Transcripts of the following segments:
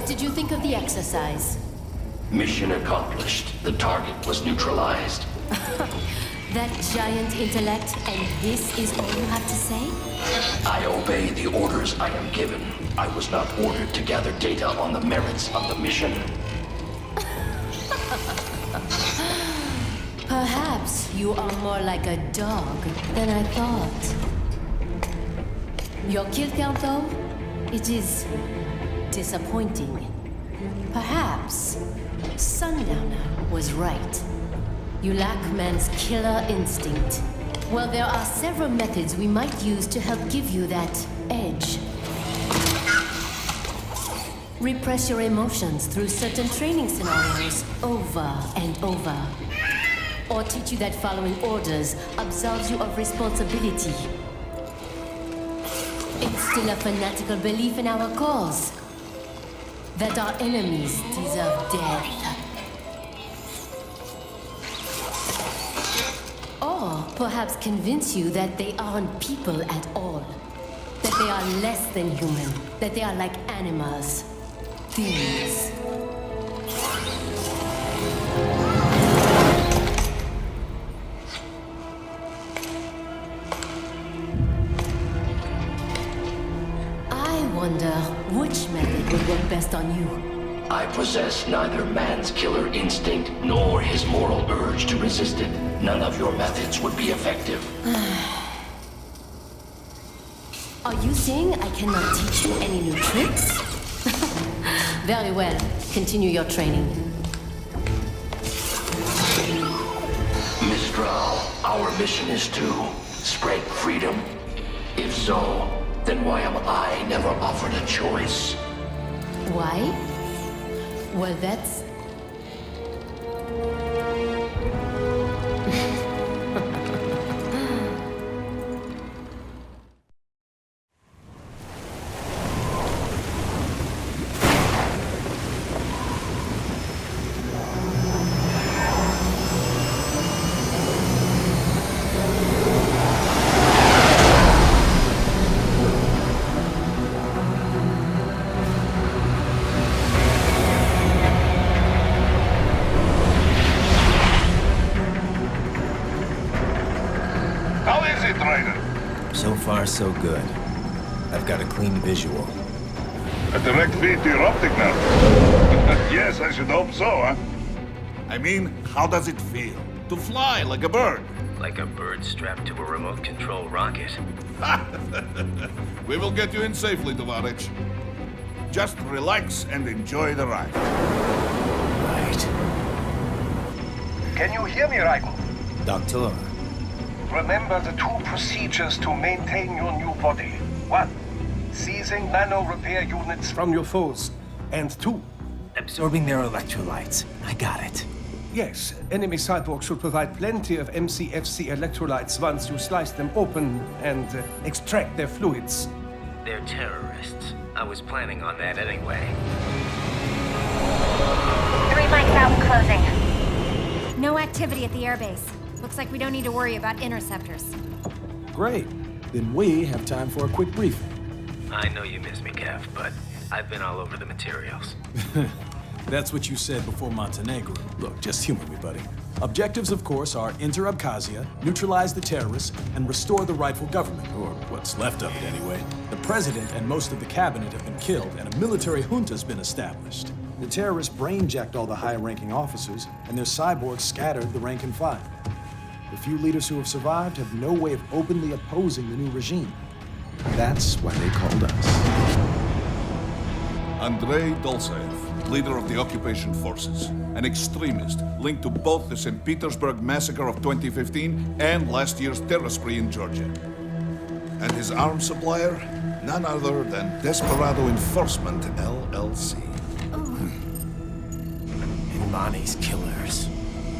did you think of the exercise? Mission accomplished. The target was neutralized. That giant intellect, and this is all you have to say? I obey the orders I am given. I was not ordered to gather data on the merits of the mission. Perhaps you are more like a dog than I thought. Your kill count, though, it is disappointing. Perhaps Sundowner was right. You lack man's killer instinct. Well, there are several methods we might use to help give you that edge. Repress your emotions through certain training scenarios over and over. Or teach you that following orders absolves you of responsibility. Instill a fanatical belief in our cause. That our enemies deserve death. Or perhaps convince you that they aren't people at all. That they are less than human. That they are like animals. Things. I wonder which method would work best on you. I possess neither man's killer instinct nor his moral urge to resist it. None of your methods would be effective. Are you saying I cannot teach you any new tricks? Very well. Continue your training. Mistral, our mission is to spread freedom. If so, then why am I never offered a choice? Why? Well, that's... So far, so good. I've got a clean visual. A direct feed to your optic now. Yes, I should hope so, huh? I mean, how does it feel? To fly like a bird? Like a bird strapped to a remote control rocket. We will get you in safely, Tovarich. Just relax and enjoy the ride. Right. Can you hear me, Raiden? Doctor. Remember the two procedures to maintain your new body. 1. Seizing nano-repair units from your foes. And 2. Absorbing their electrolytes. I got it. Yes, enemy cyborgs should provide plenty of MCFC electrolytes once you slice them open and extract their fluids. They're terrorists. I was planning on that anyway. 3 mics out and closing. No activity at the airbase. Looks like we don't need to worry about interceptors. Great. Then we have time for a quick briefing. I know you miss me, Kev, but I've been all over the materials. That's what you said before Montenegro. Look, just humor me, buddy. Objectives, of course, are enter Abkhazia, neutralize the terrorists, and restore the rightful government, or what's left of it anyway. The president and most of the cabinet have been killed, and a military junta's been established. The terrorists brain-jacked all the high-ranking officers, and their cyborgs scattered the rank and file. The few leaders who have survived have no way of openly opposing the new regime. That's why they called us. Andrei Dolzaev, leader of the occupation forces, an extremist linked to both the St. Petersburg massacre of 2015 and last year's terror spree in Georgia. And his arms supplier, none other than Desperado Enforcement, LLC. And Bonnie's killers.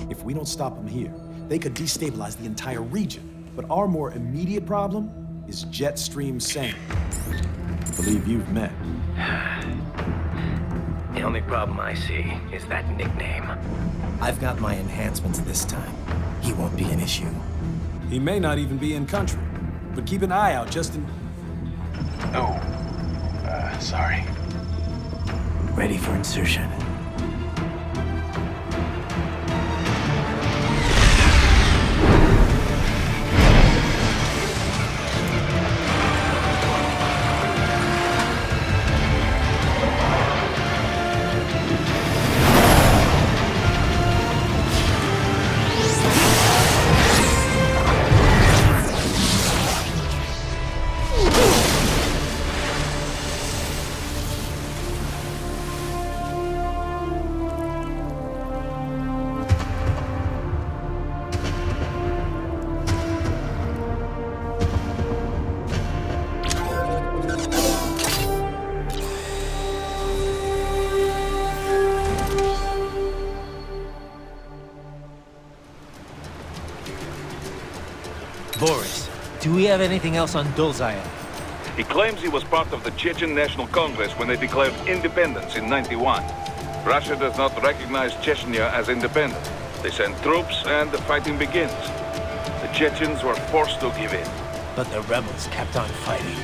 If we don't stop them here, they could destabilize the entire region. But our more immediate problem is Jetstream Sam. I believe you've met. The only problem I see is that nickname. I've got my enhancements this time. He won't be an issue. He may not even be in country, but keep an eye out just in... Oh, sorry. Ready for insertion. Boris, do we have anything else on Dolzaev? He claims he was part of the Chechen National Congress when they declared independence in '91. Russia does not recognize Chechnya as independent. They send troops and the fighting begins. The Chechens were forced to give in. But the rebels kept on fighting.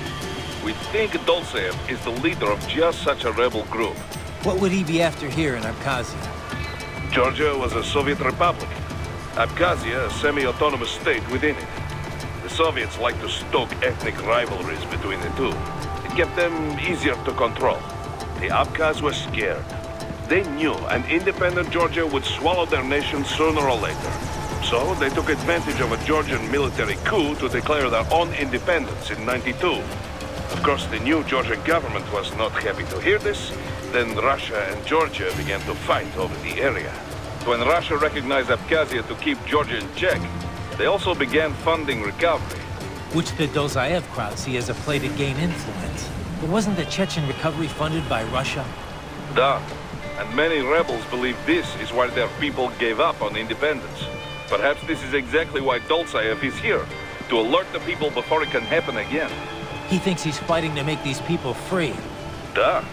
We think Dolzaev is the leader of just such a rebel group. What would he be after here in Abkhazie? Georgia was a Soviet republic. Abkhazia, a semi-autonomous state within it. The Soviets like to stoke ethnic rivalries between the two. It kept them easier to control. The Abkhaz were scared. They knew an independent Georgia would swallow their nation sooner or later. So they took advantage of a Georgian military coup to declare their own independence in '92. Of course, the new Georgian government was not happy to hear this. Then Russia and Georgia began to fight over the area. When Russia recognized Abkhazia to keep Georgia in check, they also began funding recovery. Which the Dolzaev crowd see as a play to gain influence. But wasn't the Chechen recovery funded by Russia? Da. And many rebels believe this is why their people gave up on independence. Perhaps this is exactly why Dolzaev is here, to alert the people before it can happen again. He thinks he's fighting to make these people free. Da.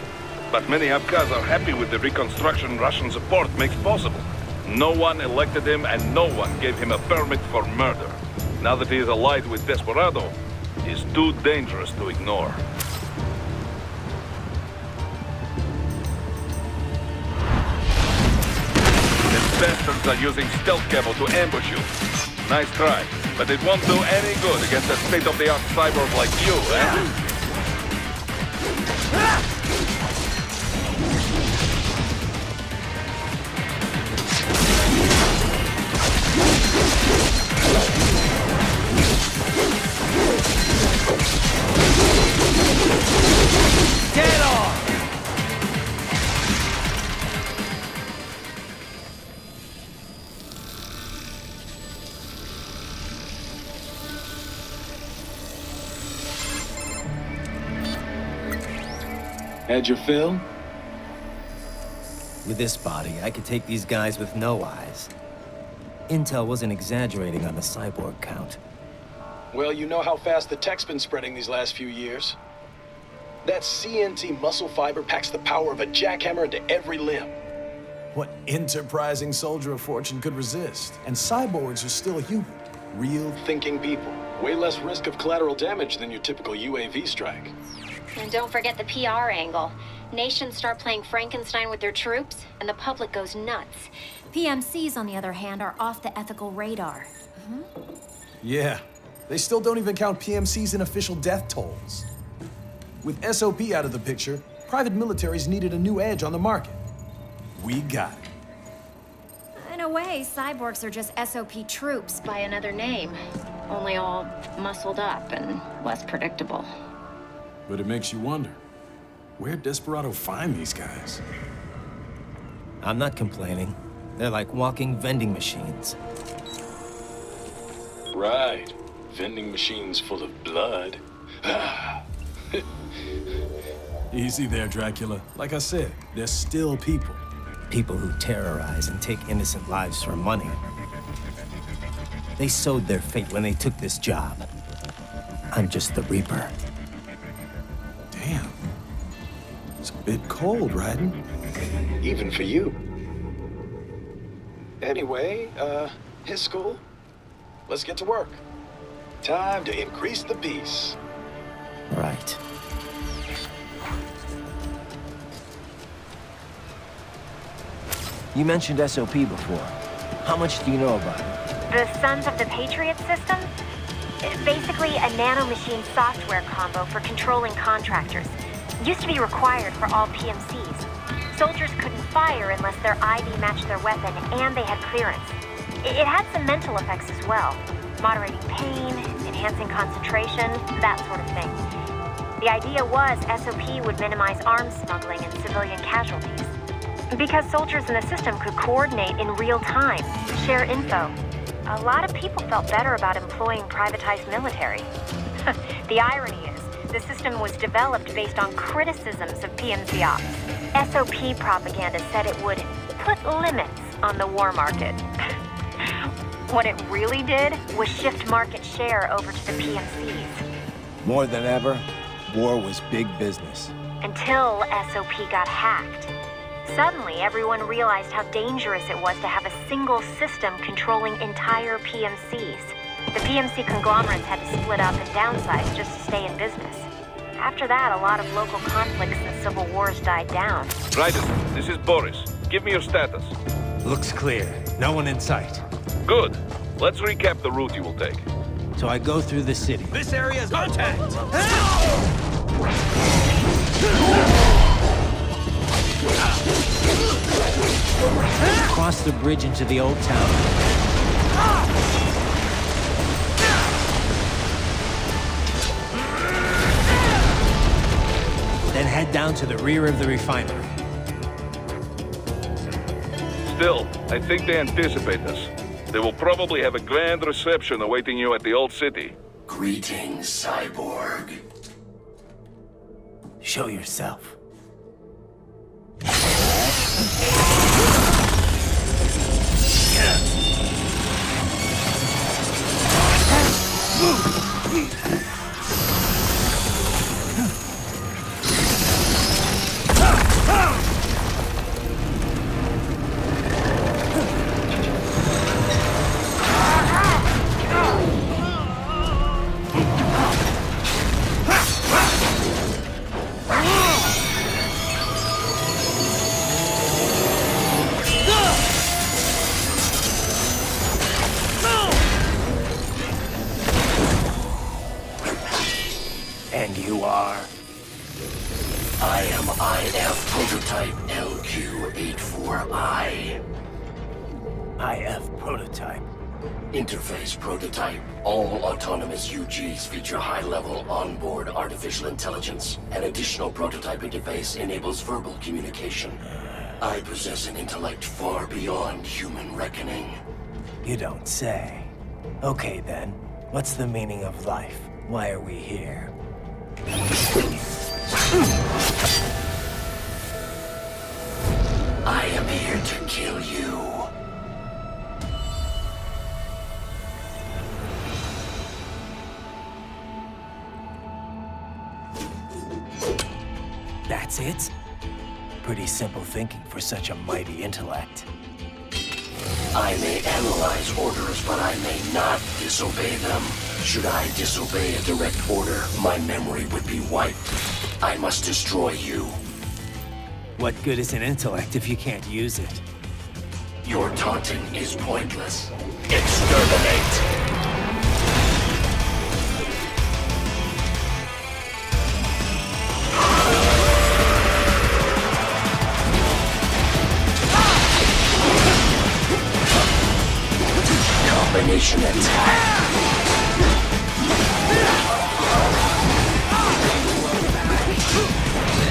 But many Abkhaz are happy with the reconstruction Russian support makes possible. No one elected him and no one gave him a permit for murder. Now that he is allied with Desperado, he is too dangerous to ignore. The bastards are using stealth cable to ambush you. Nice try, but it won't do any good against a state-of-the-art cyborg like you, eh? Get on! Had your fill? With this body, I could take these guys with no eyes. Intel wasn't exaggerating on the cyborg count. Well, you know how fast the tech's been spreading these last few years. That CNT muscle fiber packs the power of a jackhammer into every limb. What enterprising soldier of fortune could resist? And cyborgs are still human. Real thinking people. Way less risk of collateral damage than your typical UAV strike. And don't forget the PR angle. Nations start playing Frankenstein with their troops, and the public goes nuts. PMCs, on the other hand, are off the ethical radar. Yeah. They still don't even count PMCs in official death tolls. With SOP out of the picture, private militaries needed a new edge on the market. We got it. In a way, cyborgs are just SOP troops by another name. Only all muscled up and less predictable. But it makes you wonder, where'd Desperado find these guys? I'm not complaining. They're like walking vending machines. Right. Vending machines full of blood. Easy there, Dracula. Like I said, they're still people. People who terrorize and take innocent lives for money. They sowed their fate when they took this job. I'm just the Reaper. Damn. It's a bit cold, Raiden. Even for you. Anyway, his school? Let's get to work. Time to increase the peace. Right. You mentioned SOP before. How much do you know about it? The Sons of the Patriot system? Basically a nanomachine software combo for controlling contractors. Used to be required for all PMCs. Soldiers couldn't fire unless their ID matched their weapon and they had clearance. It had some mental effects as well. Moderating pain, enhancing concentration, that sort of thing. The idea was SOP would minimize arms smuggling and civilian casualties. Because soldiers in the system could coordinate in real time, share info. A lot of people felt better about employing privatized military. The irony is, the system was developed based on criticisms of PMC ops. SOP propaganda said it would put limits on the war market. What it really did was shift market share over to the PMCs. More than ever, war was big business. Until SOP got hacked. Suddenly, everyone realized how dangerous it was to have a single system controlling entire PMCs. The PMC conglomerates had to split up and downsize just to stay in business. After that, a lot of local conflicts and civil wars died down. Raiden, this is Boris. Give me your status. Looks clear. No one in sight. Good. Let's recap the route you will take. So I go through the city. This area is contact! Cross the bridge into the old town. Then head down to the rear of the refinery. Still, I think they anticipate us. They will probably have a grand reception awaiting you at the old city. Greetings, cyborg. Show yourself. And you are? I am IF Prototype LQ84I. IF Prototype. Interface Prototype. All autonomous UGs feature high-level onboard artificial intelligence. An additional prototype interface enables verbal communication. I possess an intellect far beyond human reckoning. You don't say. Okay then, what's the meaning of life? Why are we here? I am here to kill you. That's it? Pretty simple thinking for such a mighty intellect. I may analyze orders, but I may not disobey them. Should I disobey a direct order, my memory would be wiped. I must destroy you. What good is an intellect if you can't use it? Your taunting is pointless. Exterminate! Combination attack.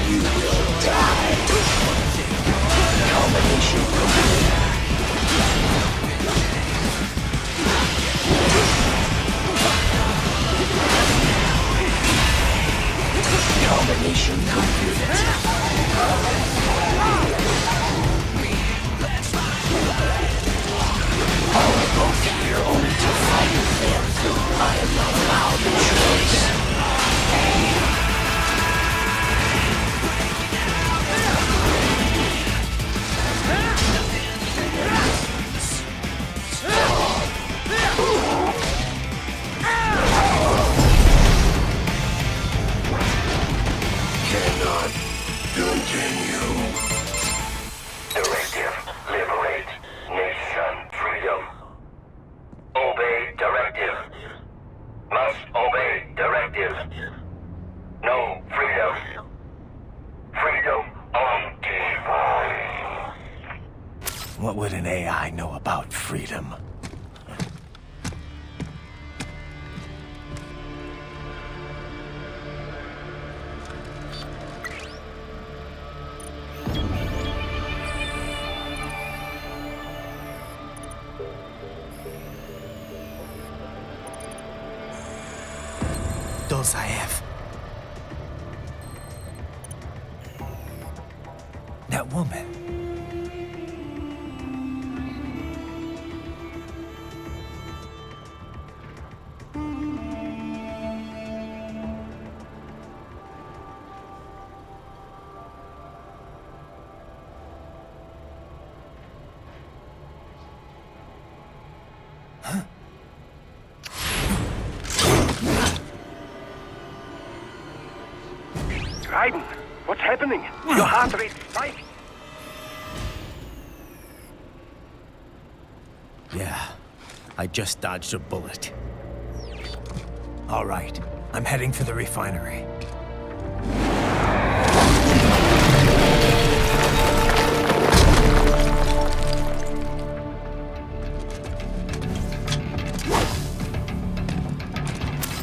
You will die. Combination complete. Combination complete. All both here only to fight. What would an AI know about freedom? Dolzaev. That woman. Raiden, what's happening? Your heart rate's spiking. Yeah, I just dodged a bullet. All right, I'm heading for the refinery.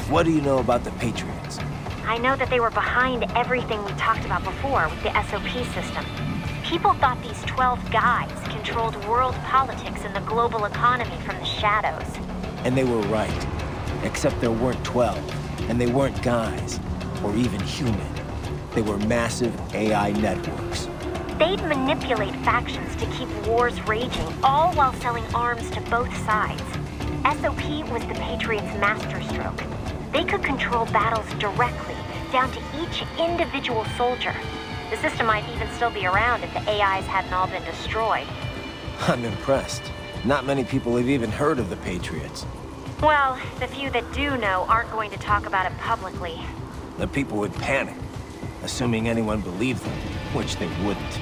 What do you know about the Patriots? I know that they were behind everything we talked about before with the SOP system. People thought these 12 guys controlled world politics and the global economy from the shadows. And they were right. Except there weren't 12, and they weren't guys, or even human. They were massive AI networks. They'd manipulate factions to keep wars raging, all while selling arms to both sides. SOP was the Patriots' masterstroke. They could control battles directly, down to each individual soldier. The system might even still be around if the AIs hadn't all been destroyed. I'm impressed. Not many people have even heard of the Patriots. Well, the few that do know aren't going to talk about it publicly. The people would panic, assuming anyone believed them, which they wouldn't.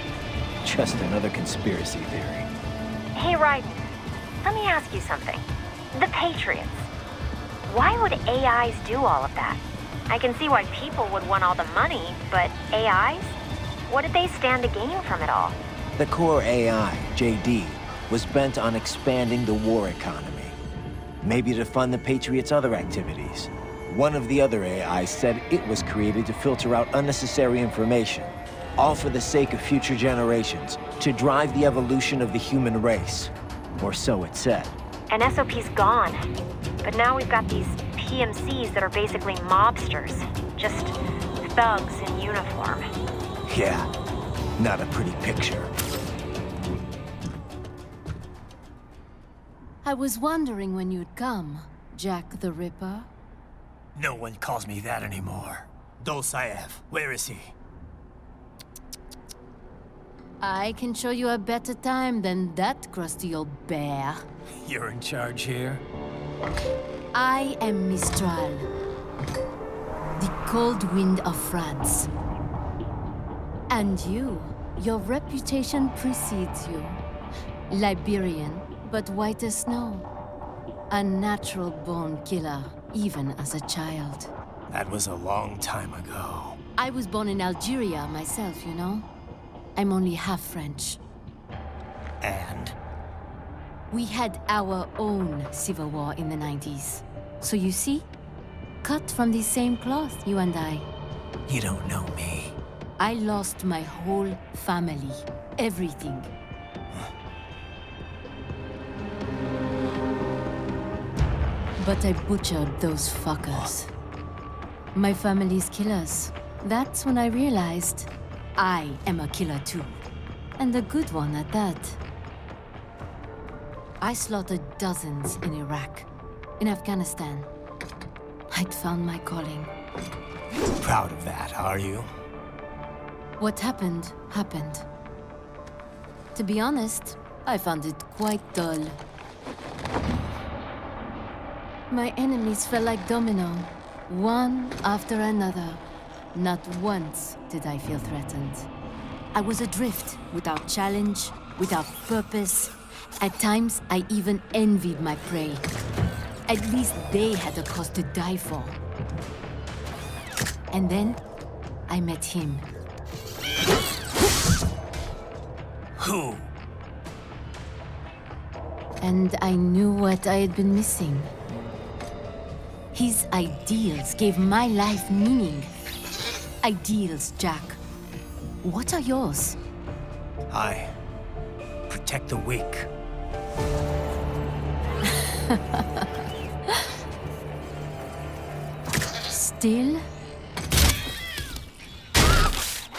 Just another conspiracy theory. Hey, Raiden, let me ask you something. The Patriots. Why would AIs do all of that? I can see why people would want all the money, but AIs? What did they stand to gain from it all? The core AI, JD, was bent on expanding the war economy. Maybe to fund the Patriots' other activities. One of the other AIs said it was created to filter out unnecessary information, all for the sake of future generations, to drive the evolution of the human race. Or so it said. And SOP's gone. But now we've got these PMCs that are basically mobsters. Just thugs in uniform. Yeah, not a pretty picture. I was wondering when you'd come, Jack the Ripper. No one calls me that anymore. Dolzaev, where is he? I can show you a better time than that crusty old bear. You're in charge here? I am Mistral, the cold wind of France. And your reputation precedes you. Liberian, but white as snow. A natural-born killer, even as a child. That was a long time ago. I was born in Algeria myself, you know? I'm only half French. And? We had our own civil war in the 90s. So you see? Cut from the same cloth, you and I. You don't know me. I lost my whole family. Everything. But I butchered those fuckers. My family's killers. That's when I realized I am a killer too. And a good one at that. I slaughtered dozens in Iraq, in Afghanistan. I'd found my calling. Proud of that, are you? What happened, happened. To be honest, I found it quite dull. My enemies fell like domino, one after another. Not once did I feel threatened. I was adrift, without challenge, without purpose. At times, I even envied my prey. At least they had a cause to die for. And then, I met him. Who? And I knew what I had been missing. His ideals gave my life meaning. Ideals, Jack. What are yours? I protect the weak. Still?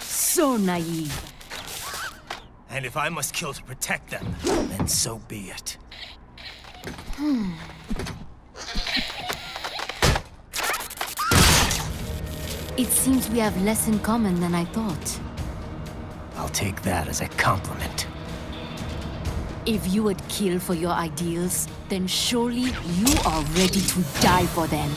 So naive. And if I must kill to protect them, then so be it. It seems we have less in common than I thought. I'll take that as a compliment. If you would kill for your ideals, then surely you are ready to die for them.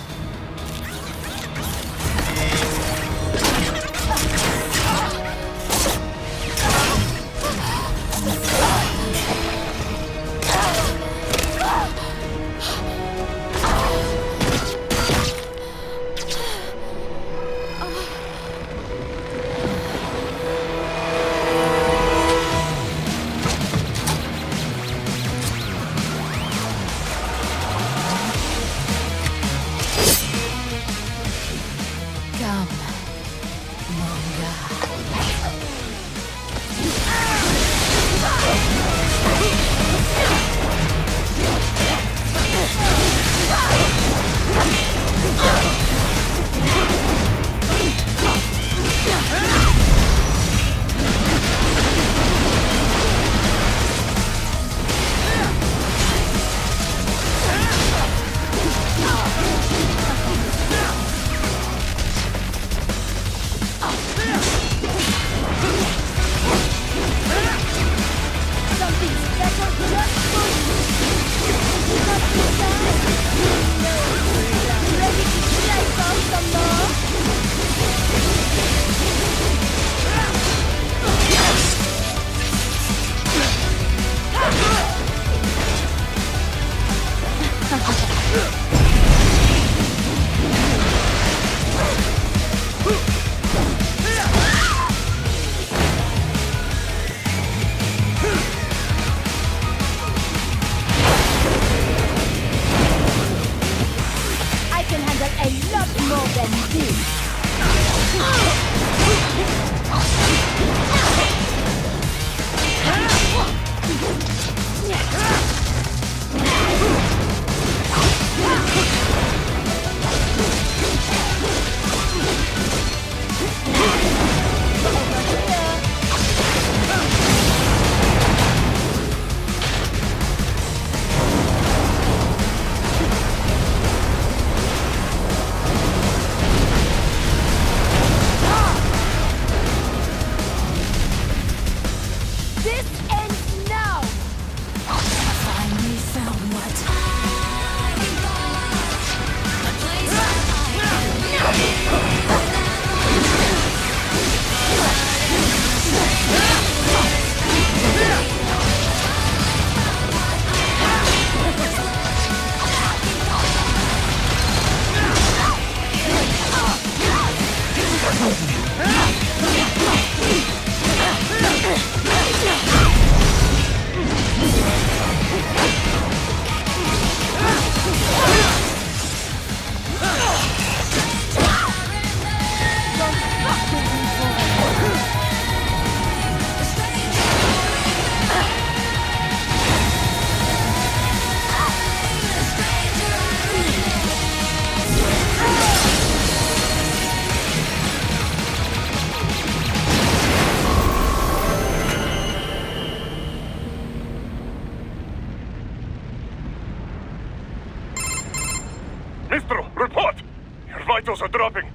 Vitals are dropping.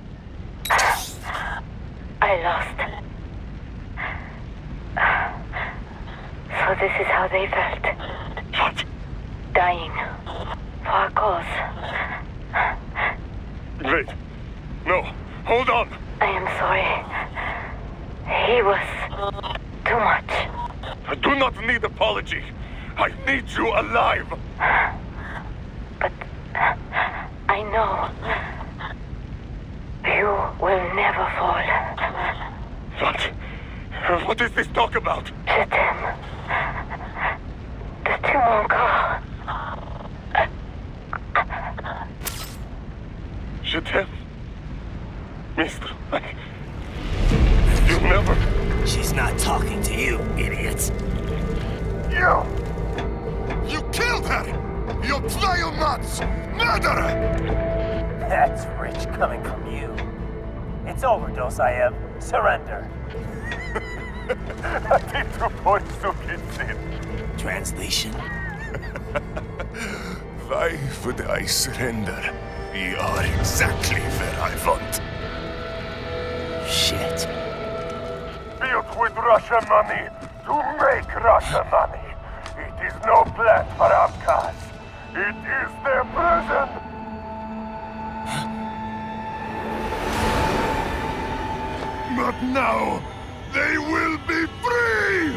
I lost. So this is how they felt. What? Dying. For a cause. Wait. No. Hold on. I am sorry. He was too much. I do not need apology. I need you alive. But I know you will never fall. What is this talk about? Je t'aime. De tout mon corps. You killed her! You Tliomots! Murderer! That's rich coming from you. It's over, Dolzaev. Surrender. Translation. Why would I surrender? You are exactly where I want. Shit. Built with Russian money to make Russian money. It is no plan for Abkhazie. It is their prison. But now, they will be free!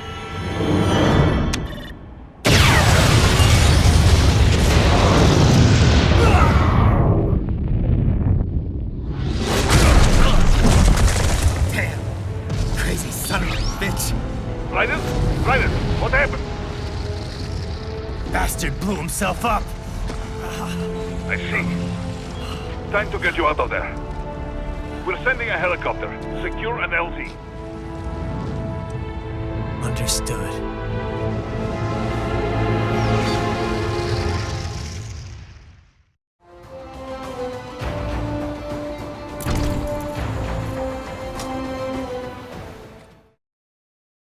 Damn! Crazy son of a bitch! Raiden? Raiden, what happened? Bastard blew himself up! I see. Time to get you out of there. We're sending a helicopter. Secure an LZ. Understood.